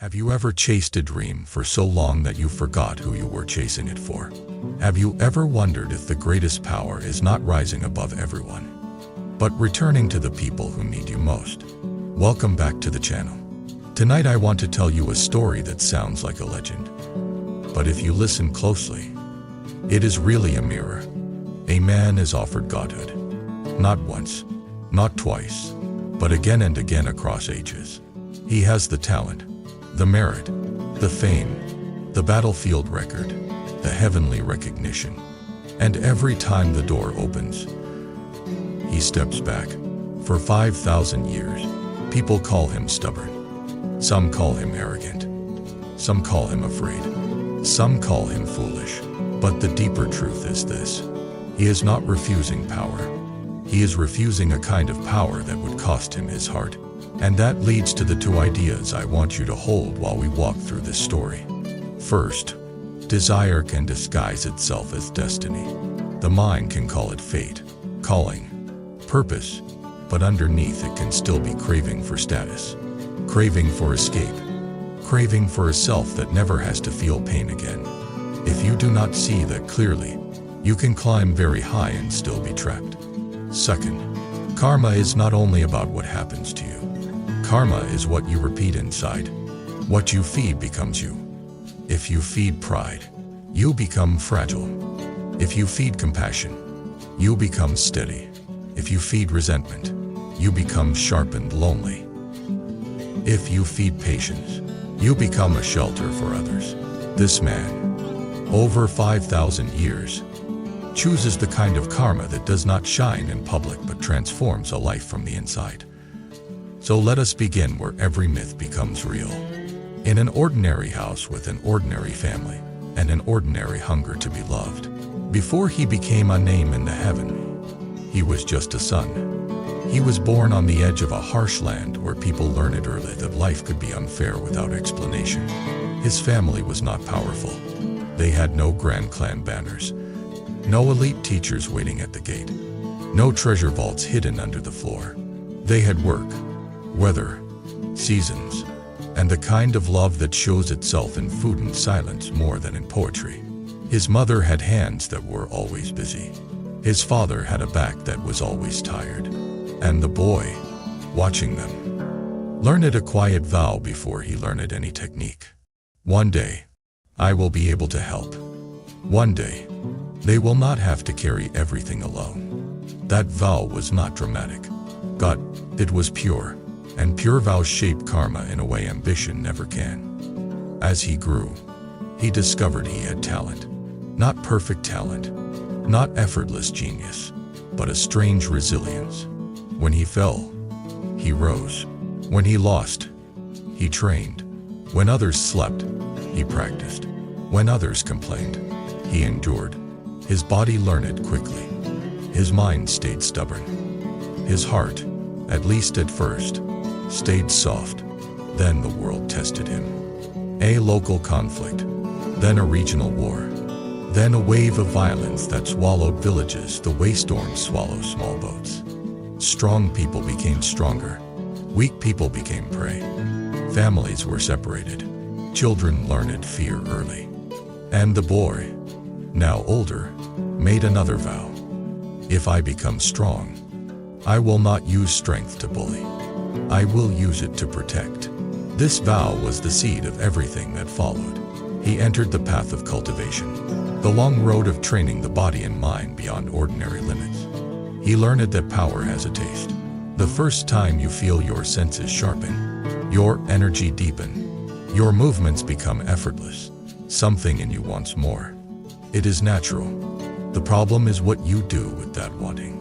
Have you ever chased a dream for so long that you forgot who you were chasing it for? Have you ever wondered if the greatest power is not rising above everyone, but returning to the people who need you most? Welcome back to the channel. Tonight I want to tell you a story that sounds like a legend, but if you listen closely, it is really a mirror. A man is offered godhood, not once, not twice, but again and again across ages. He has the talent, the merit, the fame, the battlefield record, the heavenly recognition. And every time the door opens, he steps back. For 5,000 years, people call him stubborn. Some call him arrogant. Some call him afraid. Some call him foolish. But the deeper truth is this: he is not refusing power. He is refusing a kind of power that would cost him his heart. And that leads to the two ideas I want you to hold while we walk through this story. First, desire can disguise itself as destiny. The mind can call it fate, calling, purpose, but underneath it can still be craving for status, craving for escape, craving for a self that never has to feel pain again. If you do not see that clearly, you can climb very high and still be trapped. Second, karma is not only about what happens to you. Karma is what you repeat inside. What you feed becomes you. If you feed pride, you become fragile. If you feed compassion, you become steady. If you feed resentment, you become sharp and lonely. If you feed patience, you become a shelter for others. This man, over 5,000 years, chooses the kind of karma that does not shine in public but transforms a life from the inside. So let us begin where every myth becomes real. In an ordinary house with an ordinary family and an ordinary hunger to be loved. Before he became a name in the heaven, he was just a son. He was born on the edge of a harsh land where people learned early that life could be unfair without explanation. His family was not powerful. They had no grand clan banners, no elite teachers waiting at the gate, no treasure vaults hidden under the floor. They had work, weather, seasons, and the kind of love that shows itself in food and silence more than in poetry. His mother had hands that were always busy. His father had a back that was always tired. And the boy, watching them, learned a quiet vow before he learned any technique. One day, I will be able to help. One day, they will not have to carry everything alone. That vow was not dramatic. It was pure. And pure vows shape karma in a way ambition never can. As he grew, he discovered he had talent. Not perfect talent, not effortless genius, but a strange resilience. When he fell, he rose. When he lost, he trained. When others slept, he practiced. When others complained, he endured. His body learned quickly. His mind stayed stubborn. His heart, at least at first, stayed soft. Then the world tested him. A local conflict, then a regional war, then a wave of violence that swallowed villages the way storms swallow small boats. Strong people became stronger. Weak people became prey. Families were separated. Children learned fear early. And the boy, now older, made another vow. If I become strong, I will not use strength to bully. I will use it to protect. This vow was the seed of everything that followed. He entered the path of cultivation, the long road of training the body and mind beyond ordinary limits. He learned that power has a taste. The first time you feel your senses sharpen, your energy deepen, your movements become effortless, something in you wants more. It is natural. The problem is what you do with that wanting.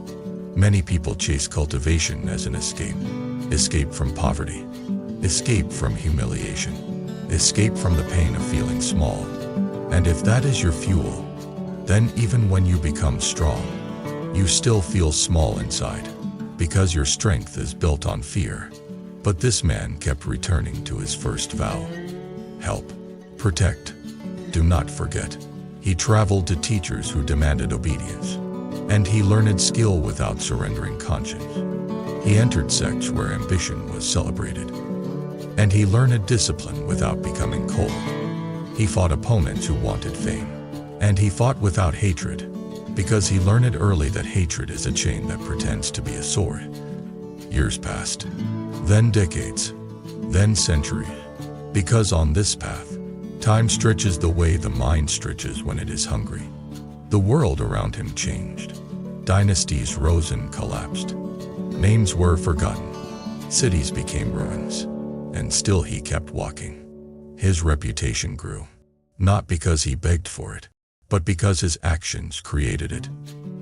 Many people chase cultivation as an escape. Escape from poverty, escape from humiliation, escape from the pain of feeling small. And if that is your fuel, then even when you become strong, you still feel small inside, because your strength is built on fear. But this man kept returning to his first vow. Help, protect, do not forget. He traveled to teachers who demanded obedience, and he learned skill without surrendering conscience. He entered sects where ambition was celebrated, And he learned discipline without becoming cold. He fought opponents who wanted fame. And he fought without hatred, because he learned early that hatred is a chain that pretends to be a sword. Years passed, then decades, then centuries, because on this path, time stretches the way the mind stretches when it is hungry. The world around him changed. Dynasties rose and collapsed. Names were forgotten. Cities became ruins. And still he kept walking. His reputation grew, not because he begged for it, but because his actions created it.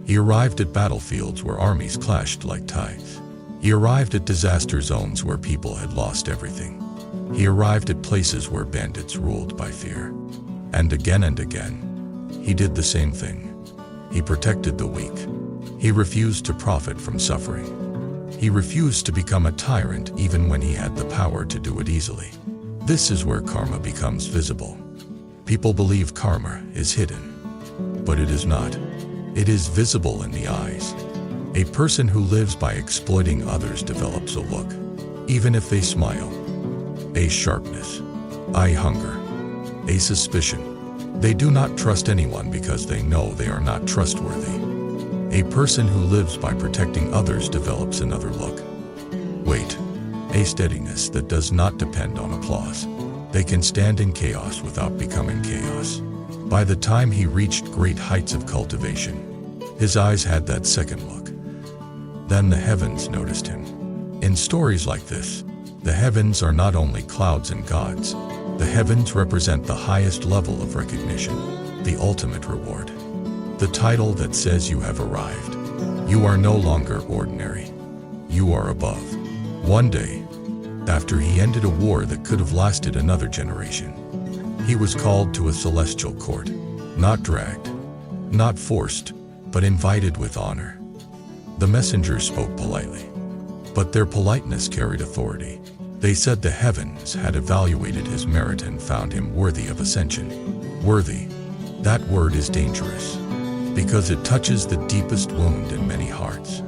He arrived at battlefields where armies clashed like tides. He arrived at disaster zones where people had lost everything. He arrived at places where bandits ruled by fear. And again, he did the same thing. He protected the weak. He refused to profit from suffering. He refused to become a tyrant even when he had the power to do it easily. This is where karma becomes visible. People believe karma is hidden, but it is not. It is visible in the eyes. A person who lives by exploiting others develops a look, even if they smile. A sharpness, a hunger, a suspicion. They do not trust anyone because they know they are not trustworthy. A person who lives by protecting others develops another look. Wait, a steadiness that does not depend on applause. They can stand in chaos without becoming chaos. By the time he reached great heights of cultivation, his eyes had that second look. Then the heavens noticed him. In stories like this, the heavens are not only clouds and gods. The heavens represent the highest level of recognition, the ultimate reward. The title that says you have arrived. You are no longer ordinary. You are above. One day, after he ended a war that could have lasted another generation, he was called to a celestial court, not dragged, not forced, but invited with honor. The messengers spoke politely, but their politeness carried authority. They said the heavens had evaluated his merit and found him worthy of ascension. Worthy. That word is dangerous, because it touches the deepest wound in many hearts.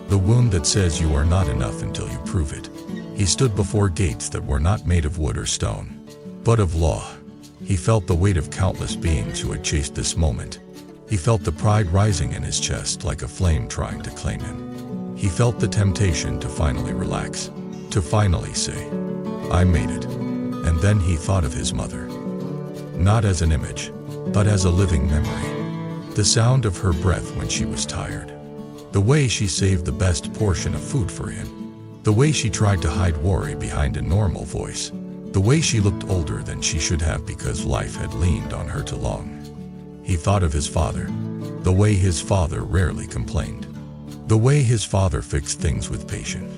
The wound that says you are not enough until you prove it. He stood before gates that were not made of wood or stone, but of law. He felt the weight of countless beings who had chased this moment. He felt the pride rising in his chest like a flame trying to claim him. He felt the temptation to finally relax, to finally say, I made it. And then he thought of his mother. Not as an image, but as a living memory. The sound of her breath when she was tired. The way she saved the best portion of food for him. The way she tried to hide worry behind a normal voice. The way she looked older than she should have because life had leaned on her too long. He thought of his father. The way his father rarely complained. The way his father fixed things with patience.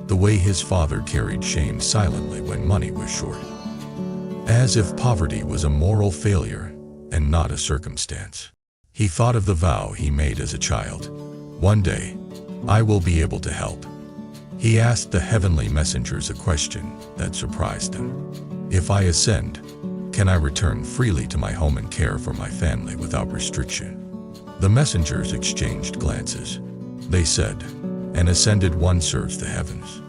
The way his father carried shame silently when money was short. As if poverty was a moral failure and not a circumstance. He thought of the vow he made as a child. One day, I will be able to help. He asked the heavenly messengers a question that surprised them. If I ascend, can I return freely to my home and care for my family without restriction? The messengers exchanged glances. They said, an ascended one serves the heavens.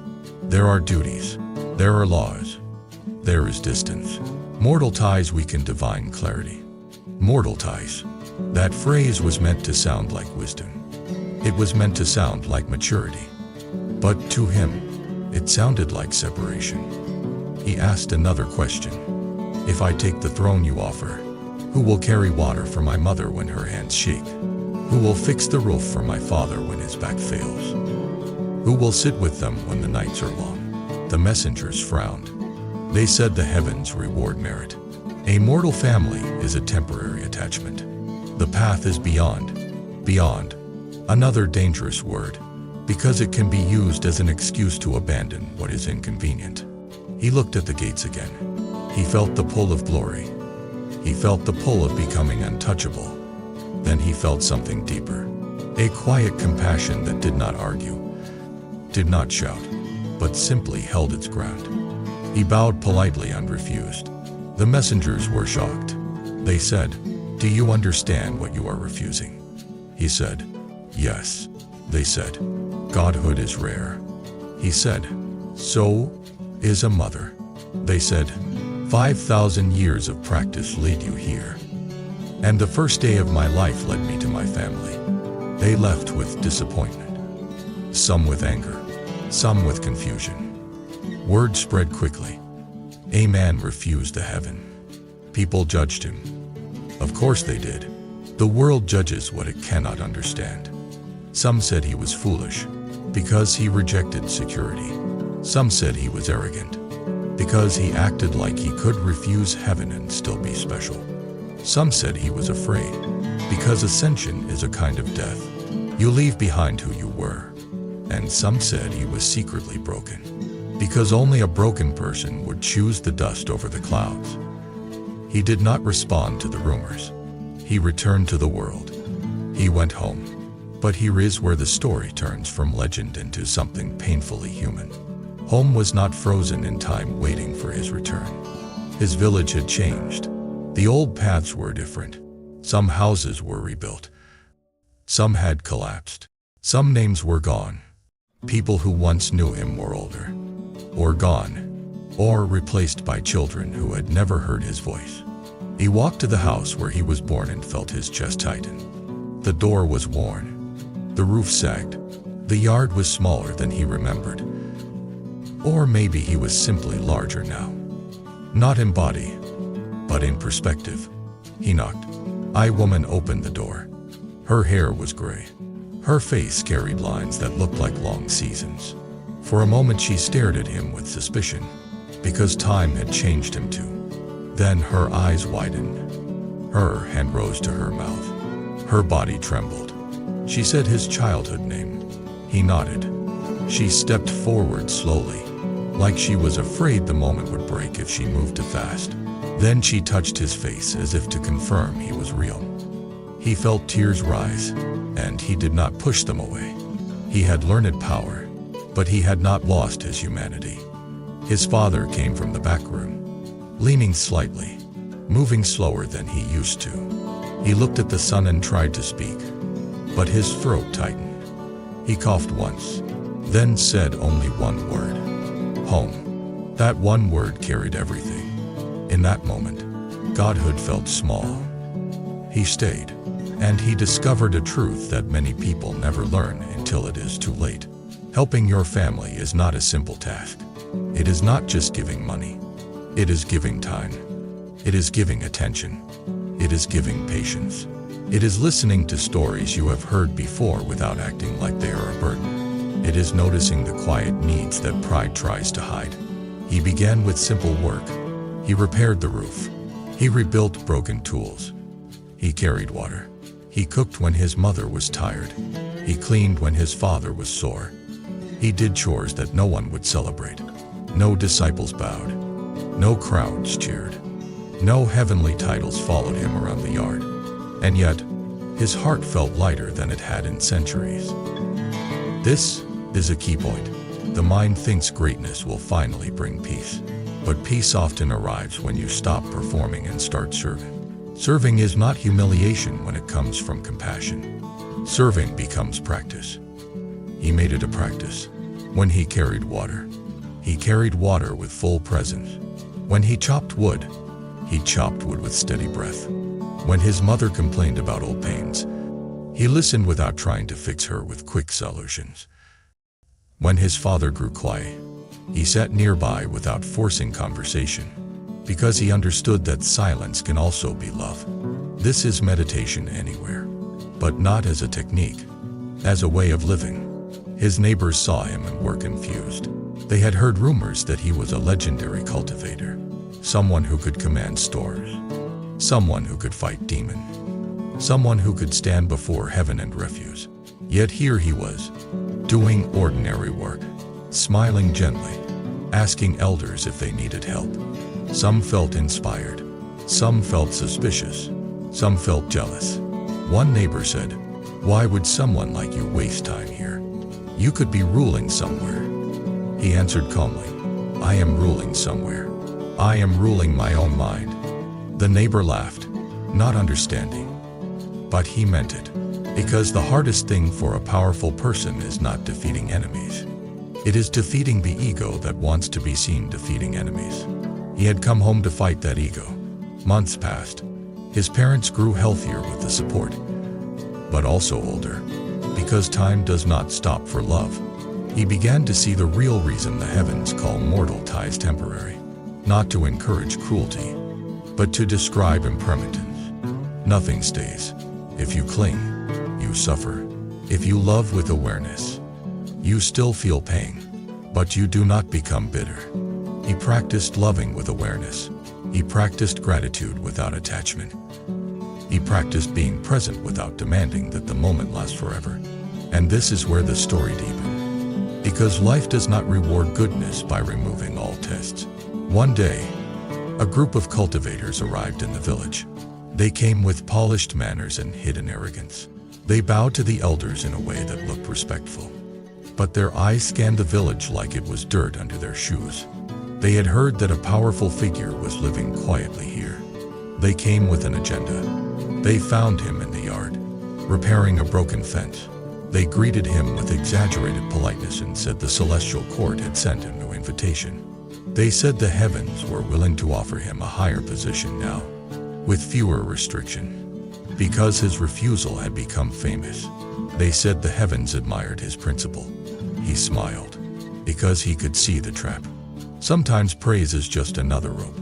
There are duties. There are laws. There is distance. Mortal ties weaken divine clarity. Mortal ties. That phrase was meant to sound like wisdom. It was meant to sound like maturity. But to him, it sounded like separation. He asked another question. If I take the throne you offer, who will carry water for my mother when her hands shake? Who will fix the roof for my father when his back fails? Who will sit with them when the nights are long? The messengers frowned. They said the heavens reward merit. A mortal family is a temporary attachment. The path is beyond. Beyond. Another dangerous word, because it can be used as an excuse to abandon what is inconvenient. He looked at the gates again. He felt the pull of glory. He felt the pull of becoming untouchable. Then he felt something deeper. A quiet compassion that did not argue, did not shout, but simply held its ground. He bowed politely and refused. The messengers were shocked. They said, do you understand what you are refusing? He said, yes. They said, Godhood is rare. He said, so, is a mother. They said, 5,000 years of practice lead you here. And the first day of my life led me to my family. They left with disappointment, some with anger, some with confusion. Word spread quickly. A man refused the heaven. People judged him. Of course they did. The world judges what it cannot understand. Some said he was foolish because he rejected security. Some said he was arrogant because he acted like he could refuse heaven and still be special. Some said he was afraid because ascension is a kind of death. You leave behind who you were. And some said he was secretly broken because only a broken person would choose the dust over the clouds. He did not respond to the rumors. He returned to the world. He went home. But here is where the story turns from legend into something painfully human. Home was not frozen in time waiting for his return. His village had changed. The old paths were different. Some houses were rebuilt. Some had collapsed. Some names were gone. People who once knew him were older, or gone, or replaced by children who had never heard his voice. He walked to the house where he was born and felt his chest tighten. The door was worn. The roof sagged. The yard was smaller than he remembered. Or maybe he was simply larger now. Not in body, but in perspective. He knocked. A woman opened the door. Her hair was gray. Her face carried lines that looked like long seasons. For a moment she stared at him with suspicion, because time had changed him too. Then her eyes widened. Her hand rose to her mouth. Her body trembled. She said his childhood name. He nodded. She stepped forward slowly, like she was afraid the moment would break if she moved too fast. Then she touched his face as if to confirm he was real. He felt tears rise, and he did not push them away. He had learned power, but he had not lost his humanity. His father came from the back room, leaning slightly, moving slower than he used to. He looked at the sun and tried to speak, but his throat tightened. He coughed once, then said only one word. Home. That one word carried everything. In that moment, Godhood felt small. He stayed, and he discovered a truth that many people never learn until it is too late. Helping your family is not a simple task. It is not just giving money. It is giving time. It is giving attention. It is giving patience. It is listening to stories you have heard before without acting like they are a burden. It is noticing the quiet needs that pride tries to hide. He began with simple work. He repaired the roof. He rebuilt broken tools. He carried water. He cooked when his mother was tired. He cleaned when his father was sore. He did chores that no one would celebrate. No disciples bowed. No crowds cheered. No heavenly titles followed him around the yard. And yet, his heart felt lighter than it had in centuries. This is a key point. The mind thinks greatness will finally bring peace. But peace often arrives when you stop performing and start serving. Serving is not humiliation when it comes from compassion. Serving becomes practice. He made it a practice. When he carried water with full presence. When he chopped wood with steady breath. When his mother complained about old pains, he listened without trying to fix her with quick solutions. When his father grew quiet, he sat nearby without forcing conversation, because he understood that silence can also be love. This is meditation anywhere, but not as a technique, as a way of living. His neighbors saw him and were confused. They had heard rumors that he was a legendary cultivator, someone who could command storms, someone who could fight demons, someone who could stand before heaven and refuse. Yet here he was, doing ordinary work, smiling gently, asking elders if they needed help. Some felt inspired, some felt suspicious, some felt jealous. One neighbor said, "Why would someone like you waste time here? You could be ruling somewhere." He answered calmly, "I am ruling somewhere. I am ruling my own mind." The neighbor laughed, not understanding. But he meant it, because the hardest thing for a powerful person is not defeating enemies. It is defeating the ego that wants to be seen defeating enemies. He had come home to fight that ego. Months passed. His parents grew healthier with the support, but also older. Because time does not stop for love, he began to see the real reason the heavens call mortal ties temporary. Not to encourage cruelty, but to describe impermanence. Nothing stays. If you cling, you suffer. If you love with awareness, you still feel pain, but you do not become bitter. He practiced loving with awareness. He practiced gratitude without attachment. He practiced being present without demanding that the moment lasts forever. And this is where the story deepened. Because life does not reward goodness by removing all tests. One day, a group of cultivators arrived in the village. They came with polished manners and hidden arrogance. They bowed to the elders in a way that looked respectful. But their eyes scanned the village like it was dirt under their shoes. They had heard that a powerful figure was living quietly here. They came with an agenda. They found him in the yard, repairing a broken fence. They greeted him with exaggerated politeness and said the celestial court had sent him no invitation. They said the heavens were willing to offer him a higher position now, with fewer restrictions. Because his refusal had become famous, they said the heavens admired his principle. He smiled, because he could see the trap. Sometimes praise is just another rope.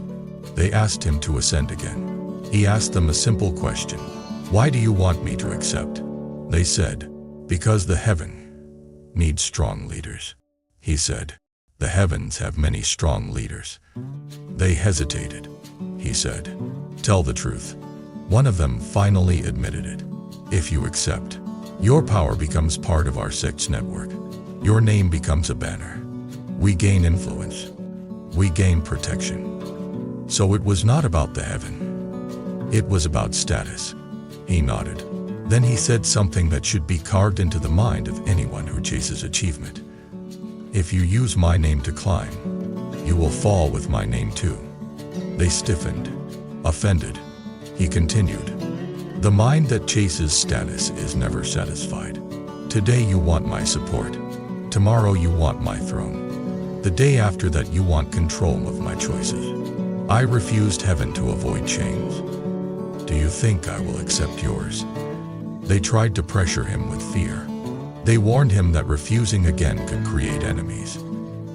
They asked him to ascend again. He asked them a simple question. Why do you want me to accept? They said, because the heaven needs strong leaders. He said, the heavens have many strong leaders. They hesitated. He said, tell the truth. One of them finally admitted it. If you accept, your power becomes part of our sect's network. Your name becomes a banner. We gain influence. We gain protection. So it was not about the heaven. It was about status. He nodded. Then he said something that should be carved into the mind of anyone who chases achievement. If you use my name to climb, you will fall with my name too. They stiffened, offended. He continued, the mind that chases status is never satisfied. Today you want my support. Tomorrow you want my throne. The day after that you want control of my choices. I refused heaven to avoid chains. Do you think I will accept yours? They tried to pressure him with fear. They warned him that refusing again could create enemies.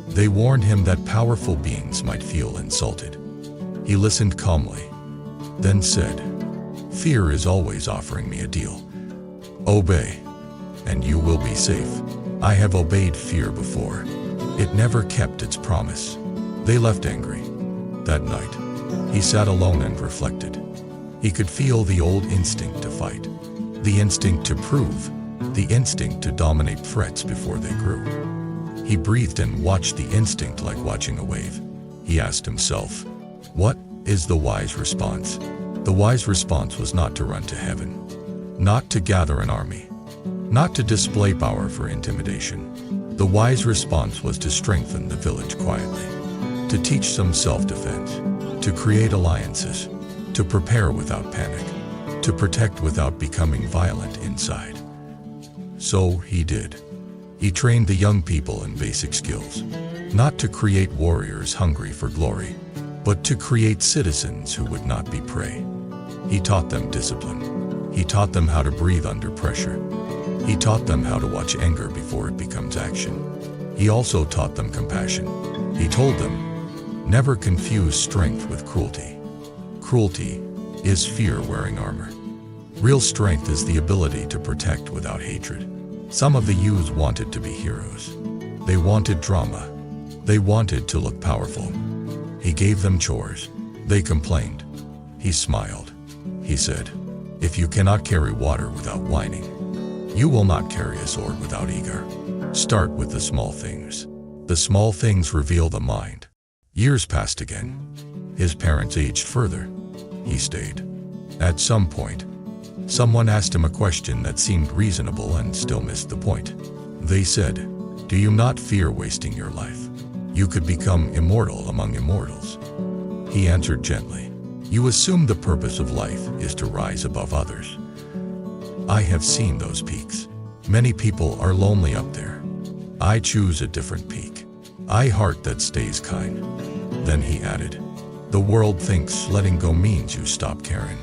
They warned him that powerful beings might feel insulted. He listened calmly, then said, fear is always offering me a deal. Obey, and you will be safe. I have obeyed fear before. It never kept its promise. They left angry. That night, he sat alone and reflected. He could feel the old instinct to fight, the instinct to prove, the instinct to dominate threats before they grew. He breathed and watched the instinct like watching a wave. He asked himself, what is the wise response? The wise response was not to run to heaven, not to gather an army, not to display power for intimidation. The wise response was to strengthen the village quietly, to teach some self-defense, to create alliances, to prepare without panic, to protect without becoming violent inside. So he did. He trained the young people in basic skills, not to create warriors hungry for glory, but to create citizens who would not be prey. He taught them discipline. He taught them how to breathe under pressure. He taught them how to watch anger before it becomes action. He also taught them compassion. He told them, never confuse strength with cruelty. Cruelty is fear wearing armor. Real strength is the ability to protect without hatred. Some of the youths wanted to be heroes. They wanted drama. They wanted to look powerful. He gave them chores. They complained. He smiled. He said, if you cannot carry water without whining, you will not carry a sword without eager. Start with the small things. The small things reveal the mind. Years passed again. His parents aged further. He stayed. At some point, someone asked him a question that seemed reasonable and still missed the point. They said, do you not fear wasting your life? You could become immortal among immortals. He answered gently, you assume the purpose of life is to rise above others. I have seen those peaks. Many people are lonely up there. I choose a different peak. I heart that stays kind. Then he added, the world thinks letting go means you stop caring.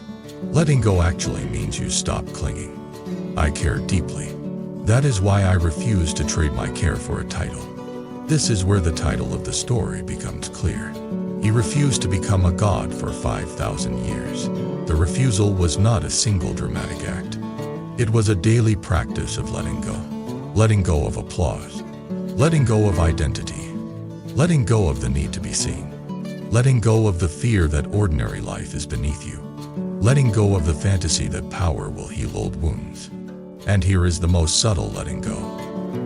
Letting go actually means you stop clinging. I care deeply. That is why I refuse to trade my care for a title. This is where the title of the story becomes clear. He refused to become a god for 5,000 years. The refusal was not a single dramatic act. It was a daily practice of letting go. Letting go of applause. Letting go of identity. Letting go of the need to be seen. Letting go of the fear that ordinary life is beneath you. Letting go of the fantasy that power will heal old wounds. And here is the most subtle letting go.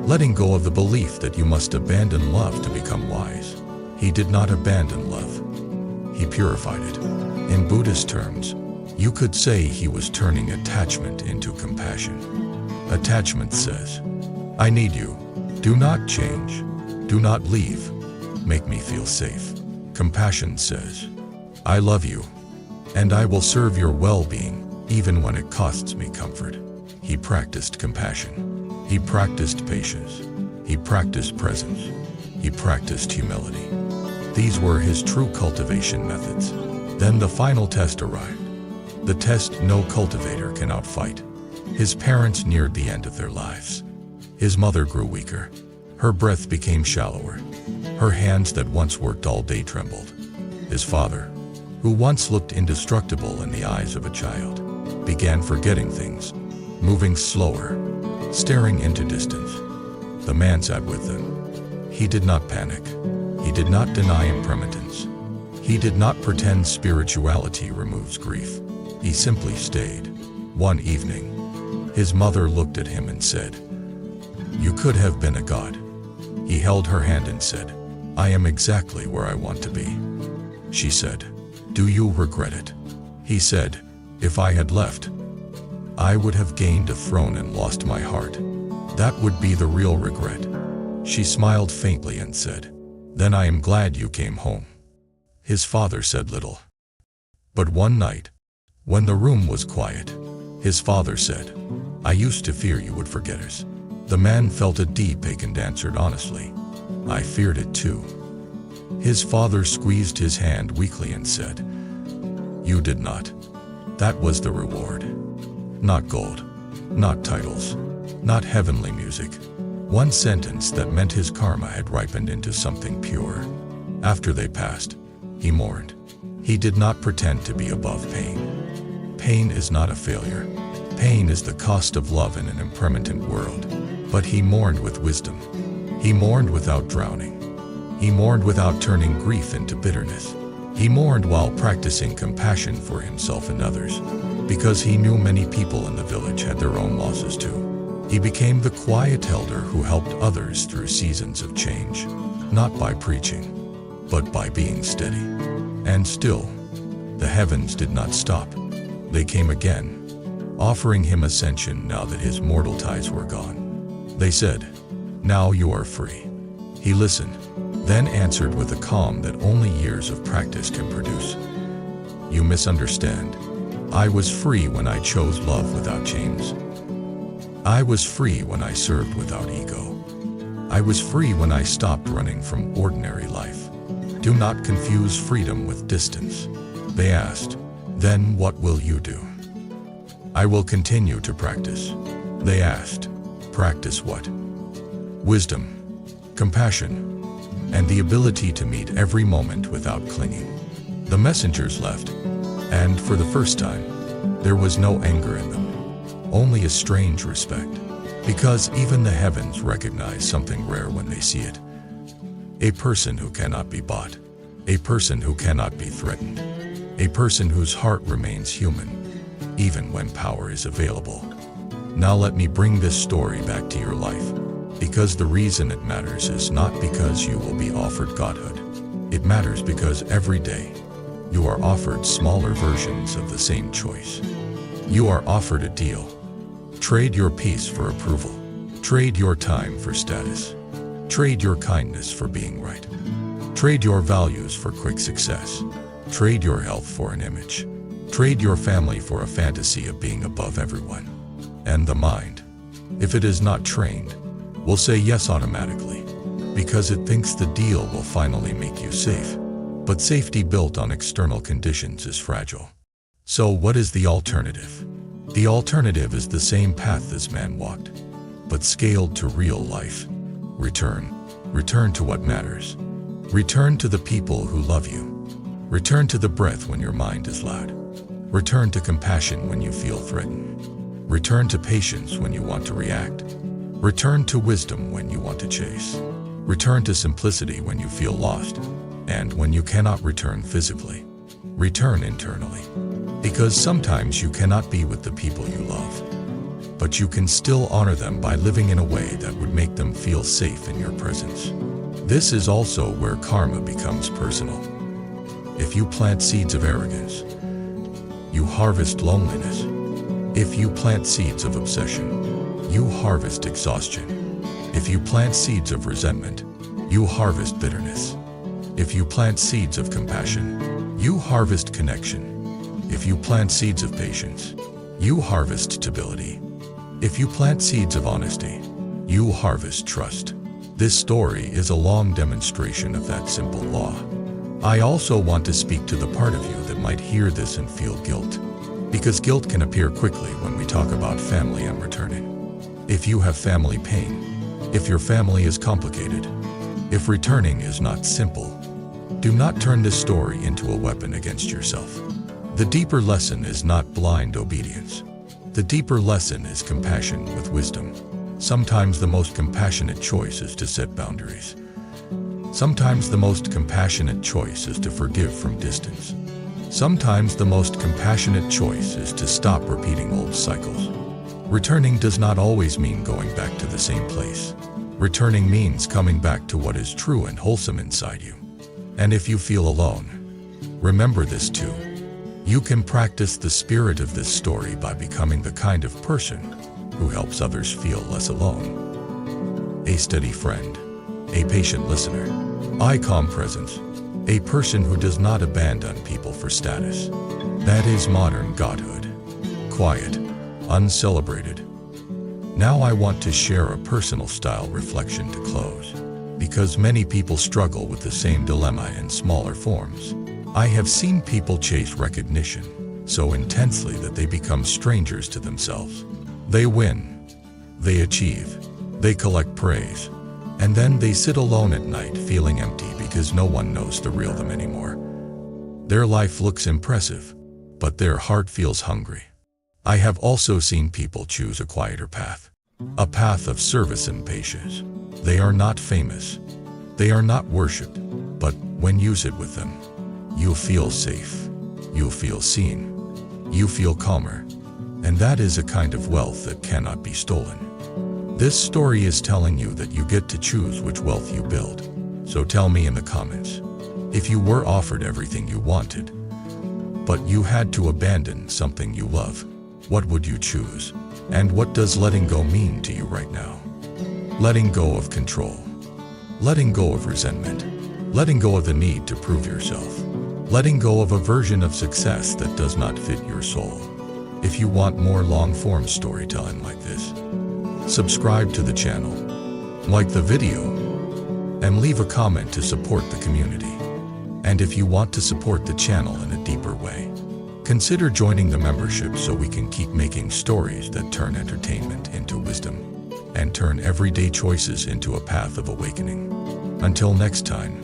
Letting go of the belief that you must abandon love to become wise. He did not abandon love. He purified it. In Buddhist terms, you could say he was turning attachment into compassion. Attachment says, I need you. Do not change. Do not leave. Make me feel safe. Compassion says, I love you, and I will serve your well-being, even when it costs me comfort. He practiced compassion. He practiced patience. He practiced presence. He practiced humility. These were his true cultivation methods. Then the final test arrived. The test no cultivator can outfight. His parents neared the end of their lives. His mother grew weaker. Her breath became shallower. Her hands that once worked all day trembled. His father, who once looked indestructible in the eyes of a child, began forgetting things, moving slower, staring into distance. The man sat with them. He did not panic. He did not deny impermanence. He did not pretend spirituality removes grief. He simply stayed. One evening, his mother looked at him and said, You could have been a god. He held her hand and said, I am exactly where I want to be. She said, Do you regret it? He said, If I had left, I would have gained a throne and lost my heart. That would be the real regret. She smiled faintly and said, Then I am glad you came home. His father said little. But one night, when the room was quiet, his father said, I used to fear you would forget us. The man felt a deep ache and answered honestly, I feared it too. His father squeezed his hand weakly and said, You did not. That was the reward. Not gold, not titles, not heavenly music. One sentence that meant his karma had ripened into something pure. After they passed, he mourned. He did not pretend to be above pain. Pain is not a failure. Pain is the cost of love in an impermanent world. But he mourned with wisdom. He mourned without drowning. He mourned without turning grief into bitterness. He mourned while practicing compassion for himself and others, because he knew many people in the village had their own losses too. He became the quiet elder who helped others through seasons of change, not by preaching, but by being steady. And still, the heavens did not stop. They came again, offering him ascension now that his mortal ties were gone. They said, Now you are free. He listened, then answered with a calm that only years of practice can produce. You misunderstand. I was free when I chose love without chains. I was free when I served without ego. I was free when I stopped running from ordinary life. Do not confuse freedom with distance. They asked, Then what will you do? I will continue to practice. They asked, Practice what? Wisdom, compassion, and the ability to meet every moment without clinging. The messengers left, and for the first time, there was no anger in them, only a strange respect, because even the heavens recognize something rare when they see it. A person who cannot be bought, a person who cannot be threatened, a person whose heart remains human, even when power is available. Now let me bring this story back to your life, because the reason it matters is not because you will be offered godhood. It matters because every day, you are offered smaller versions of the same choice. You are offered a deal. Trade your peace for approval. Trade your time for status. Trade your kindness for being right. Trade your values for quick success. Trade your health for an image. Trade your family for a fantasy of being above everyone. And the mind, if it is not trained, will say yes automatically, because it thinks the deal will finally make you safe. But safety built on external conditions is fragile. So what is the alternative? The alternative is the same path this man walked, but scaled to real life. Return. Return to what matters. Return to the people who love you. Return to the breath when your mind is loud. Return to compassion when you feel threatened. Return to patience when you want to react. Return to wisdom when you want to chase. Return to simplicity when you feel lost. And when you cannot return physically, return internally. Because sometimes you cannot be with the people you love, but you can still honor them by living in a way that would make them feel safe in your presence. This is also where karma becomes personal. If you plant seeds of arrogance, you harvest loneliness. If you plant seeds of obsession, you harvest exhaustion. If you plant seeds of resentment, you harvest bitterness. If you plant seeds of compassion, you harvest connection. If you plant seeds of patience, you harvest stability. If you plant seeds of honesty, you harvest trust. This story is a long demonstration of that simple law. I also want to speak to the part of you that might hear this and feel guilt, because guilt can appear quickly when we talk about family and returning. If you have family pain, if your family is complicated, if returning is not simple, do not turn this story into a weapon against yourself. The deeper lesson is not blind obedience. The deeper lesson is compassion with wisdom. Sometimes the most compassionate choice is to set boundaries. Sometimes the most compassionate choice is to forgive from distance. Sometimes the most compassionate choice is to stop repeating old cycles. Returning does not always mean going back to the same place. Returning means coming back to what is true and wholesome inside you. And if you feel alone, remember this too. You can practice the spirit of this story by becoming the kind of person who helps others feel less alone. A steady friend, a patient listener, a calm presence, a person who does not abandon people for status. That is modern godhood. Quiet, uncelebrated. Now I want to share a personal style reflection to close, because many people struggle with the same dilemma in smaller forms. I have seen people chase recognition so intensely that they become strangers to themselves. They win, they achieve, they collect praise, and then they sit alone at night feeling empty because no one knows the real them anymore. Their life looks impressive, but their heart feels hungry. I have also seen people choose a quieter path, a path of service and patience. They are not famous, they are not worshipped, but when you sit with them, you feel safe, you feel seen, you feel calmer, and that is a kind of wealth that cannot be stolen. This story is telling you that you get to choose which wealth you build. So tell me in the comments, if you were offered everything you wanted, but you had to abandon something you love, what would you choose? And what does letting go mean to you right now? Letting go of control, letting go of resentment, letting go of the need to prove yourself, letting go of a version of success that does not fit your soul. If you want more long-form storytelling like this, subscribe to the channel, like the video, and leave a comment to support the community. And if you want to support the channel in a deeper way, consider joining the membership so we can keep making stories that turn entertainment into wisdom and turn everyday choices into a path of awakening. Until next time,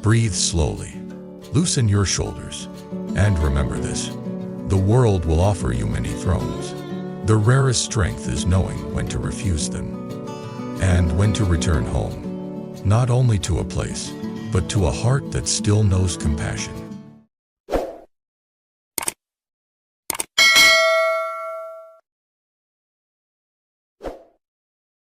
breathe slowly, loosen your shoulders, and remember this: the world will offer you many thrones. The rarest strength is knowing when to refuse them and when to return home, not only to a place, but to a heart that still knows compassion.